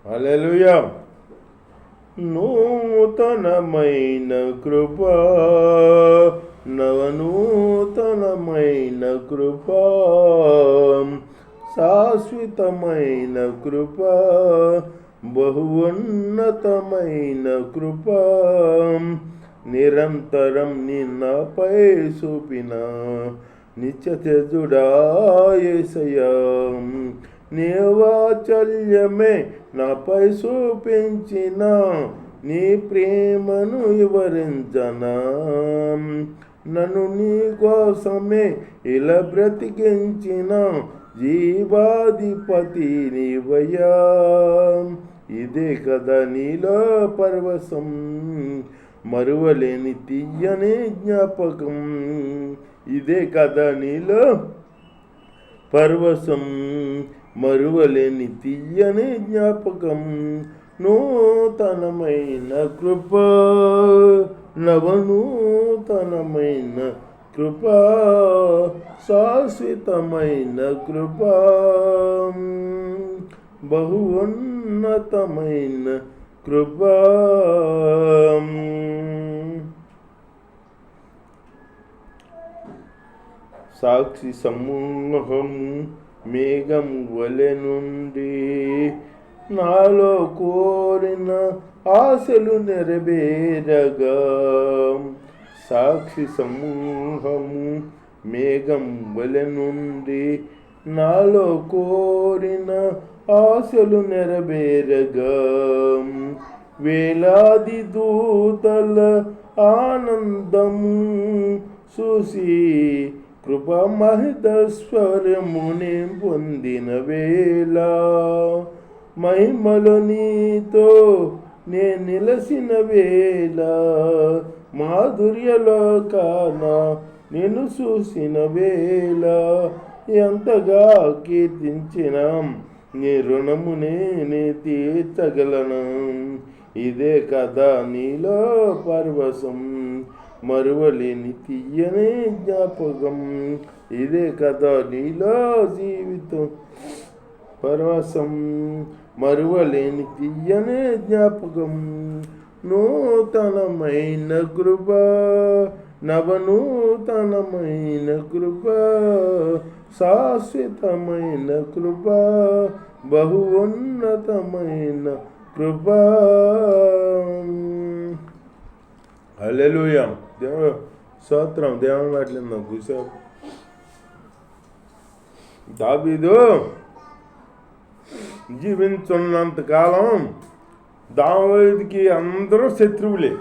హల్లెలూయా. నూతనమైన కృప, నవనూతనమైన కృప, శాశ్వతమైన కృప, బహున్నతమైన కృప, నిరంతరం నిన్నపై చూపిన నిత్యతేజుడా యేసయ్యా, నీ వాత్సల్యమే నాపై చూపించిన నీ ప్రేమను వివరించనా, నన్ను నీ కోసమే ఇలా బ్రతికించిన జీవాధిపతి నీవయ్యా. ఇదే కదా నీలో పరవశం, మరువలేని తీయని జ్ఞాపకం. ఇదే కదా నీలో పరవశం, మరువలేని తీయని జ్ఞాపకం. నూతనమైన కృప, నవనూతనమైన కృప, శాశ్వతమైన కృప, బహున్నతమైన కృప. సాక్షి సమూహం మేఘం వలె నుండి నాలో కోరిన ఆశలు నెరవేరగా, సాక్షి సమూహము మేఘం వలె నుండి నాలో కోరిన ఆశలు నెరవేరగా, వేలాది దూతల ఆనందము చూసి కృపా మహితస్వరముని పొందిన వేళ, మహిమలో నీతో నే నిలసిన వేళ, మాధుర్యలో కాన నేను చూసిన వేళ, ఎంతగా కీర్తించిన నీ రుణమునే నే తీర్చగలను. ఇదే కదా నీలో పరవశం, మరువలేని తీయని జ్ఞాపకం. ఇదే కదా నీలో జీవితం పరవశం, మరువలేని తీయని జ్ఞాపకం. నూతనమైన కృప, నవనూతనమైన కృప, శాశ్వతమైన కృప, బహున్నతమైన కృప. హల్లెలూయా. దేవుడు స్తోత్రం. దేవుని మాట్లాడిందాం. కూర్చో. దావీదు జీవించున్నంతకాలం దావీదుకి అందరూ శత్రువులే.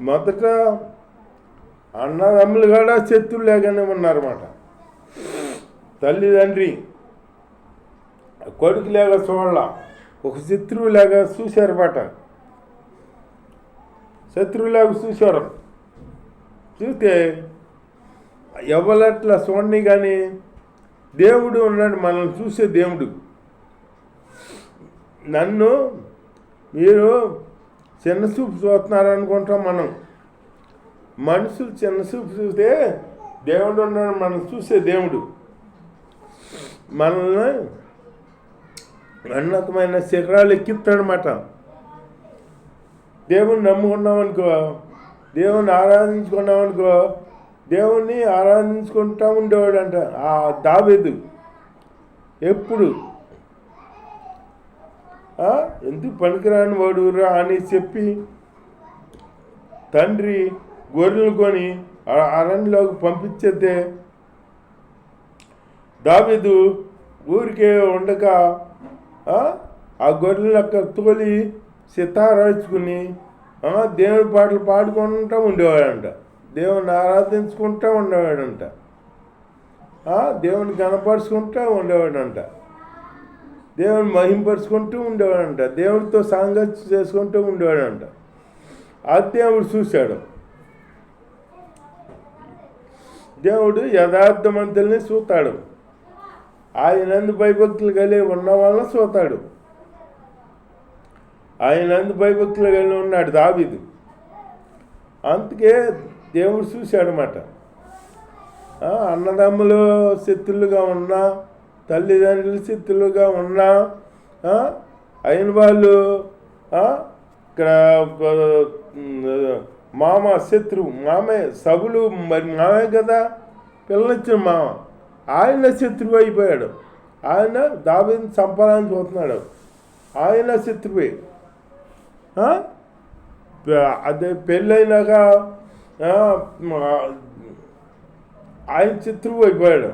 మొదట అన్నదమ్ములు కూడా శత్రువులేగానే ఉన్నారన్నమాట. తల్లిదండ్రి కొడుకులేగా చూడాల, ఒక శత్రువులాగా చూశారన్నమాట. శత్రువులాగా చూశారు. చూస్తే ఎవరట్లా చూడండి, కానీ దేవుడు ఉన్నాడు, మనల్ని చూసే దేవుడు. నన్ను మీరు చిన్న చూపు చూస్తున్నారు అనుకుంటాం. మనుషులు చిన్న చూపు చూస్తే దేవుడు ఉన్నాడు, మనం చూసే దేవుడు. మనల్ని ఉన్నతమైన శిఖరాలు ఎక్కిస్తాడనమాట. దేవుణ్ణి నమ్ముకున్నామనుకో, దేవుణ్ణి ఆరాధించుకున్నామనుకో, దేవుణ్ణి ఆరాధించుకుంటూ ఉండేవాడంట ఆ దావీదు. ఎప్పుడు ఎందుకు పనికిరాని వాడురా అని చెప్పి తండ్రి గొర్రెలు కొని అరణ్యలోకి పంపించేస్తే దావీదు ఊరికే ఉండక ఆ గొర్రెలు అక్కడ తోలి సితారాచుకుని దేవుని పాటలు పాడుకుంటూ ఉండేవాడంట. దేవుని ఆరాధించుకుంటూ ఉండేవాడంట. దేవుని గణపరుచుకుంటూ ఉండేవాడంట. దేవుని మహింపరుచుకుంటూ ఉండేవాడంట. దేవుడితో సాంగత్యం చేసుకుంటూ ఉండేవాడంట. అది దేవుడు చూశాడు. దేవుడు యథార్థమంతుల్ని చూస్తాడు. ఆయనందు భయభక్తులు కలిగి ఉన్న వాళ్ళని చూస్తాడు. ఆయనందు భయభక్తులు కలిగి ఉన్నాడు దావీదు. అందుకే దేవుడు చూశాడనమాట. అన్నదమ్ములు శత్రులుగా ఉన్నా, తల్లిదండ్రులు శత్రులుగా ఉన్నా, అయిన వాళ్ళు ఇక్కడ మామ శత్రువు, మామే సభులు, మరి మామే కదా పిల్లనిచ్చిన మామ, ఆయన శత్రువు అయిపోయాడు. ఆయన దావీదుని చంపాలని చూస్తున్నాడు, ఆయన శత్రువే. అదే పెళ్ళైనాక ఆయన శత్రువు అయిపోయాడు.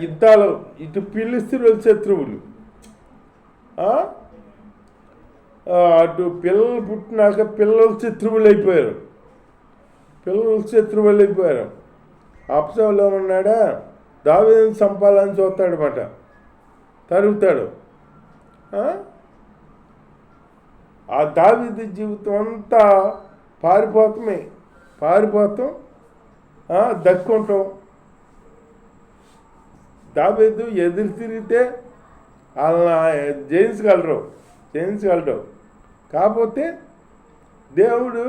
యుద్ధాలు ఇటు ఫిలిష్తీయుల శత్రువులు, అటు పిల్లలు పుట్టినాక పిల్లలు శత్రువులు అయిపోయారు. అబ్షాలోము ఉన్నాడా, దావీదుని చంపాలని చూస్తాడనమాట, తరుగుతాడు. ఆ దావీదు జీవితం అంతా పారిపోతాం, దక్కుంటాం. దావీదు ఎదురు తిరిగితే వాళ్ళని జయించగలరు. కాకపోతే దేవుడు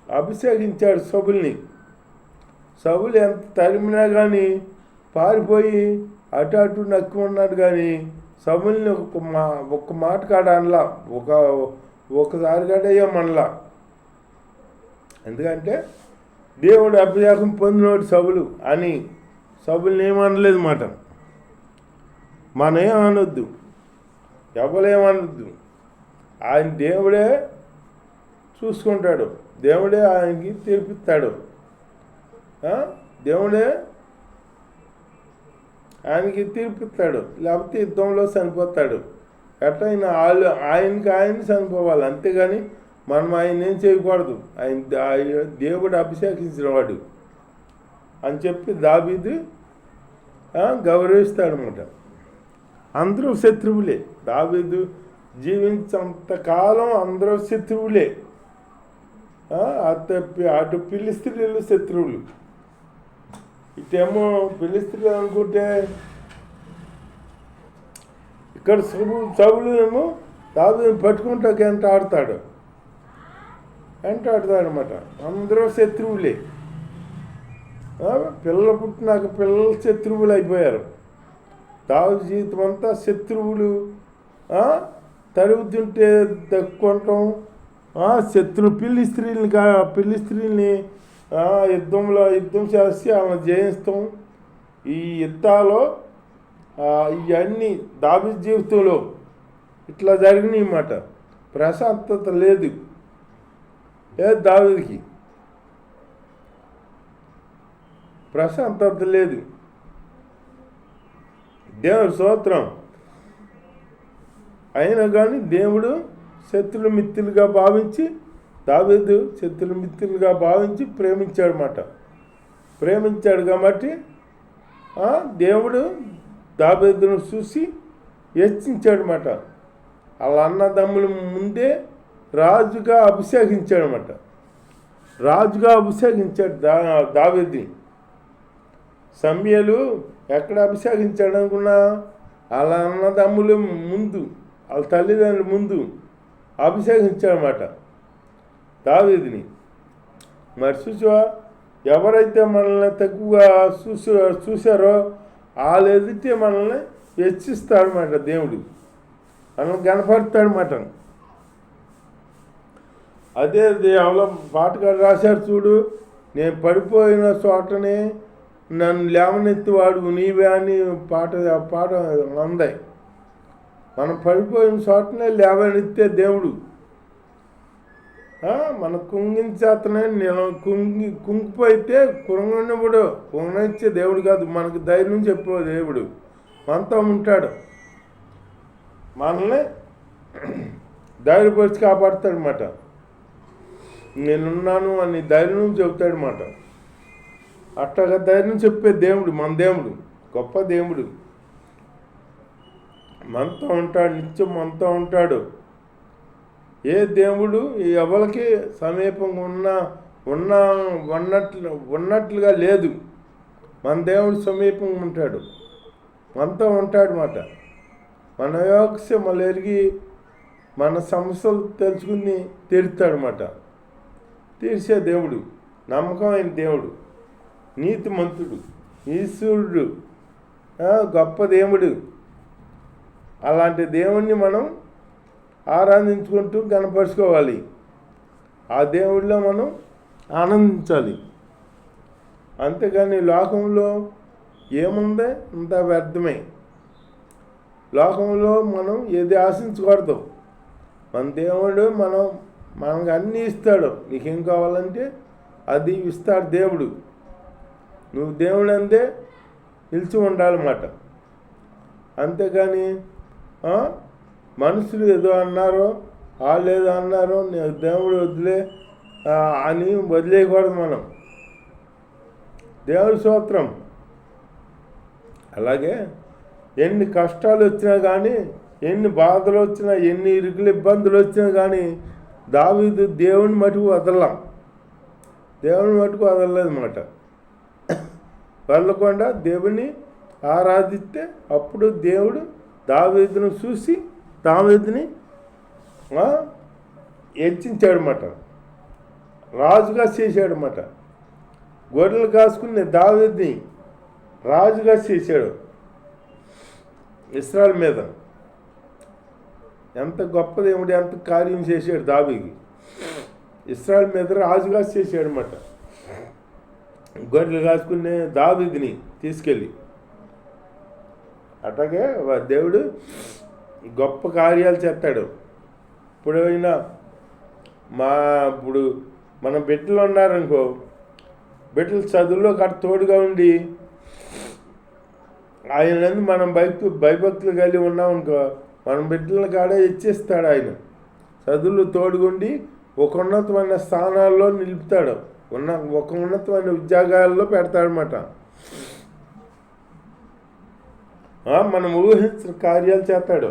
అభిషేకించాడు సౌలుని. సౌలు ఎంత తరిమినా కానీ పారిపోయి అటు నక్కి ఉన్నాడు. కానీ సౌలుని ఒక్క మాట కాడ అనలా, ఒకసారి కాడయ్యామనలా. ఎందుకంటే దేవుడు అభిషేకం పొందినోడు సౌలు అని సౌలుని ఏమనలేదు మాట. మనం ఏమనొద్దు, ఎవరేమనొద్దు. ఆయన దేవుడే చూసుకుంటాడు, దేవుడే ఆయనకి తీర్పిస్తాడు, దేవుడే ఆయనకి తీర్పిస్తాడు. లేకపోతే యుద్ధంలో చనిపోతాడు. ఎట్లయినా ఆయన చనిపోవాలి, అంతేగాని మనం ఆయన ఏం చేయకూడదు. ఆయన దేవుడు అభిషేకించిన వాడు అని చెప్పి దావీదు గౌరవిస్తాడనమాట. అందరూ శత్రువులే. దావీదు జీవించంతకాలం అందరూ శత్రువులే. అటు ఫిలిష్తీయులు శత్రువులు, ఇటేమో ఫిలిష్తీయులు అనుకుంటే ఇక్కడ సౌలు ఏమో దావీదుని పట్టుకుంటాక వెంటాడతాడు అనమాట. అందరూ శత్రువులే. పిల్లలు పుట్టినాక పిల్లలు శత్రువులు అయిపోయారు. దావీదు జీవితం అంతా శత్రువులు, తరుగుతుంటే దక్కుంటాం. ఫిలిష్తీయుల్ని యుద్ధం చేసి వాళ్ళని జయిస్తాం. ఈ యుద్ధాలో ఇవన్నీ దావీదు జీవితంలో ఇట్లా జరిగినాయి అన్నమాట. ప్రశాంతత లేదు దావీదుకి, ప్రశాంతత లేదు. దేవుడి స్తోత్రం. అయినా కానీ దేవుడు శత్రులు మిత్రులుగా భావించి, దావీదు శత్రులు మిత్రులుగా భావించి ప్రేమించాడు కాబట్టి దేవుడు దావీదును చూసి హెచ్చించాడనమాట. వాళ్ళ అన్నదమ్ముల ముందే రాజుగా అభిషేకించాడనమాట. దావీదుని. సమూయేలు ఎక్కడ అభిషేకించాడు అనుకున్నా? వాళ్ళ అన్నదమ్ముల ముందు, వాళ్ళ తల్లిదండ్రుల ముందు అభిషేకించాడనమాట దావీదుని. మరి చూసావా, ఎవరైతే మనల్ని తక్కువగా చూశారో వాళ్ళు ఎదుటే మనల్ని హెచ్చిస్తాడనమాట. దేవుడు మనల్ని కనపడతాడనమాట. అదే దేవుల పాటగాడు రాశారు చూడు, నేను పడిపోయిన చోటనే నన్ను లేవనెత్తివాడు నీవే అని పాట అందాయి. మనం పడిపోయిన చోటనే లేవనెత్తే దేవుడు. మన కుంగించేతనే నేను కుంగిపోయితే కుంగనిచ్చే దేవుడు కాదు, మనకు ధైర్యం చెప్పే దేవుడు. మనతో ఉంటాడు, మనల్ని ధైర్యపరిచి కాపాడుతాడనమాట. నేనున్నాను అని ధైర్యం చెబుతాడనమాట. అట్లాగా ధైర్యం చెప్పే దేవుడు మన దేవుడు, గొప్ప దేవుడు. మనతో ఉంటాడు, నిత్యం మనతో ఉంటాడు. ఏ దేవుడు ఎవరికి సమీపంగా ఉన్నట్లుగా లేదు. మన దేవుడు సమీపంగా ఉంటాడు, మనతో ఉంటాడు అన్నమాట. మన యోగక్షేమాలు ఎరిగి మన సమస్యలు తెలుసుకుని తీరుతాడనమాట. తీర్చే దేవుడు, నమ్మకమైన దేవుడు. నీతిమంతుడు, ఈశ్వరుడు, గొప్ప దేవుడు. అలాంటి దేవుణ్ణి మనం ఆరాధించుకుంటూ కనపరుచుకోవాలి. ఆ దేవుడిలో మనం ఆనందించాలి. అంతేగాని లోకంలో ఏముందే అంత వ్యర్థమే. లోకంలో మనం ఏది ఆశించకూడదు. మన దేవుడు మనకు అన్నీ ఇస్తాడు. నీకేం కావాలంటే అది ఇస్తాడు దేవుడు. నువ్వు దేవుడు అంతే నిలిచి ఉండాలన్నమాట. అంతేకాని మనుషులు ఏదో అన్నారో వాళ్ళు ఏదో అన్నారో దేవుడు వదిలే అని వదిలేయకూడదు మనం. దేవుడి స్తోత్రం. అలాగే ఎన్ని కష్టాలు వచ్చినా కానీ, ఎన్ని బాధలు వచ్చినా, ఎన్ని ఇరుకులు ఇబ్బందులు వచ్చినా కానీ దావీదు దేవుని మటుకు వదలం. దేవుని మటుకు వదలలేదన్నమాట. వదలకుండా దేవుని ఆరాధిస్తే అప్పుడు దేవుడు దావీదును చూసి దావీదుని హెచ్చించాడన్నమాట, రాజుగా చేశాడన్నమాట. గొర్రెలు కాసుకుని దావీదుని రాజుగా చేశాడు ఇశ్రాయేలు మీద. ఎంత గొప్ప దేవుడు, ఎంత కార్యం చేశాడు దావీదు. ఇశ్రాయేలు మీద రాజుగా చేశాడన్నమాట. గొర్రెలు కాసుకునే దావీదుని తీసుకెళ్ళి. అట్లాగే దేవుడు గొప్ప కార్యాలు చేస్తాడు. ఇప్పుడు మన బిడ్డలు ఉన్నారనుకో, బిడ్డలు చదువులో తోడుగా ఉండి ఆయన మనం భయభక్తులు కలిగి ఉన్నామనుకో, మన బిడ్డలను కాడ ఇచ్చేస్తాడు. ఆయన చదువులు తోడుగుండి ఒక ఉన్నతమైన స్థానాల్లో నిలుపుతాడు, ఒక ఉన్నతమైన ఉద్యోగాల్లో పెడతాడనమాట. మనం ఊహించిన కార్యాలు చేస్తాడు.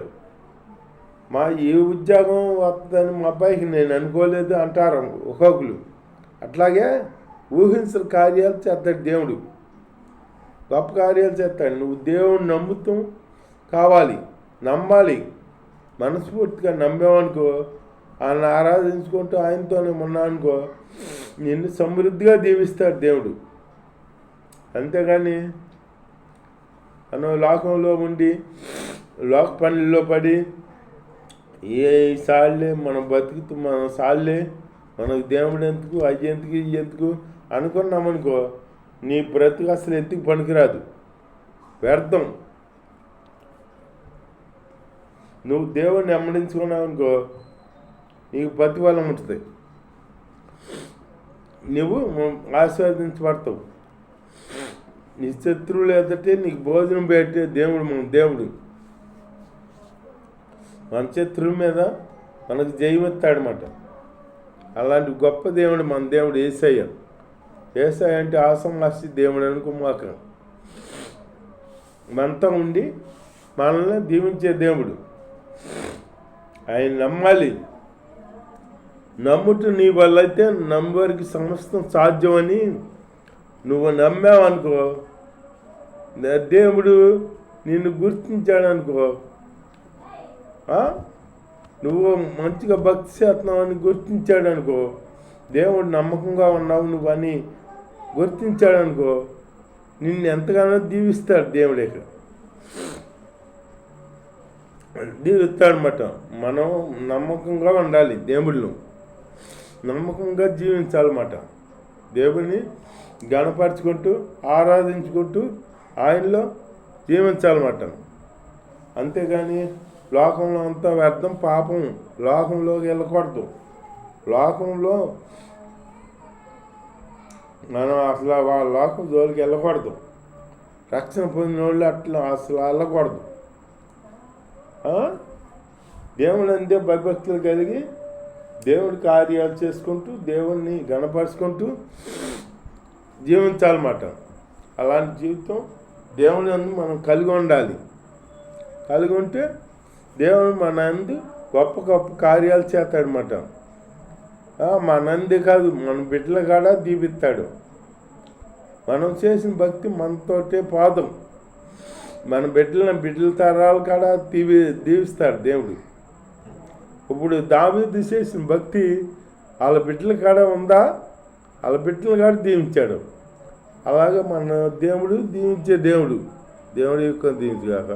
ఈ ఉద్యోగం వస్తుందని మా అబ్బాయికి నేను అనుకోలేదు అంటారు ఒక్కొక్కరు. అట్లాగే ఊహించిన కార్యాలు చేస్తాడు దేవుడు, గొప్ప కార్యాలు చేస్తాడు. నువ్వు దేవుడిని నమ్ముతూ కావాలి, నమ్మాలి. మనస్ఫూర్తిగా నమ్మామనుకో, ఆయన ఆరాధించుకుంటూ ఆయనతోనే ఉన్నానుకో, నిన్ను సమృద్ధిగా దీవిస్తాడు దేవుడు. అంతేగాని మనం లోకంలో ఉండి లోక పనుల్లో పడి ఏ సాళ్ళే మనం బతుకుతూ మనం సాళ్ళే, మనకు దేవుడు ఎందుకు, అయ్యి ఎందుకు, ఇవి ఎందుకు అనుకున్నామనుకో, నీ బ్రతుకు అసలు ఎందుకు పనికిరాదు, వ్యర్థం. నువ్వు దేవుడిని వెంబడించుకున్నావనుకో, నీకు ప్రతిఫలం ఉంటుంది, నువ్వు ఆశీర్వదించబడతావు. నీ శత్రువులు ఎదుటే నీకు భోజనం పెట్టే దేవుడు మన శత్రువుల మీద మనకు జయమెత్తాడనమాట. అలాంటి గొప్ప దేవుడు మన దేవుడు యేసయ్య. యేసయ్య అంటే ఆసమాసి దేవుడు అనుకోమాక, మనతో ఉండి మనల్ని దీవించే దేవుడు. ఆయన నమ్మాలి. నమ్ముట నీ వల్ల అయితే నమ్మవారికి సమస్తం సాధ్యమని నువ్వు నమ్మావనుకో, దేవుడు నిన్ను గుర్తించాడనుకో, నువ్వు మంచిగా భక్తి చేస్తున్నావని గుర్తించాడనుకో, దేవుడు నమ్మకంగా ఉన్నావు నువ్వు అని గుర్తించాడనుకో, నిన్ను ఎంతగానో దీవిస్తాడు దేవుడు. ఇక్కడ దీవిస్తాడనమాట. మనం నమ్మకంగా ఉండాలి, దేవుళ్ళు నమ్మకంగా జీవించాలన్నమాట. దేవుడిని గణపరుచుకుంటూ ఆరాధించుకుంటూ ఆయనలో జీవించాలన్నమాట. అంతేగాని లోకంలో అంతా వ్యర్థం, పాపం. లోకంలోకి వెళ్ళకూడదు. లోకంలో మనం అసలు వాళ్ళ లోకం జోలికి వెళ్ళకూడదు. రక్షణ పొందిన వాళ్ళు అట్లా అసలు వెళ్ళకూడదు. దేవుని అంతే భయభక్తులు కలిగి దేవుడి కార్యాలు చేసుకుంటూ దేవుణ్ణి గణపరుచుకుంటూ జీవించాలన్నమాట. అలాంటి జీవితం దేవుని అందు మనం కలిగి ఉండాలి. కలిగి ఉంటే దేవుడు మన అందు గొప్ప గొప్ప కార్యాలు చేస్తాడనమాట. మనందే కాదు, మన బిడ్డల కాడ దీపిస్తాడు. మనం చేసిన భక్తి మనతోటే పాదం. మన బిడ్డల తరాల కాడ దీవిస్తాడు దేవుడు. ఇప్పుడు దావీదు చేసిన భక్తి వాళ్ళ బిడ్డల కాడ ఉందా, వాళ్ళ బిడ్డల కాడ దీవించాడు. అలాగే మన దేవుడు దీవించే దేవుడు యొక్క దీవించుగాక.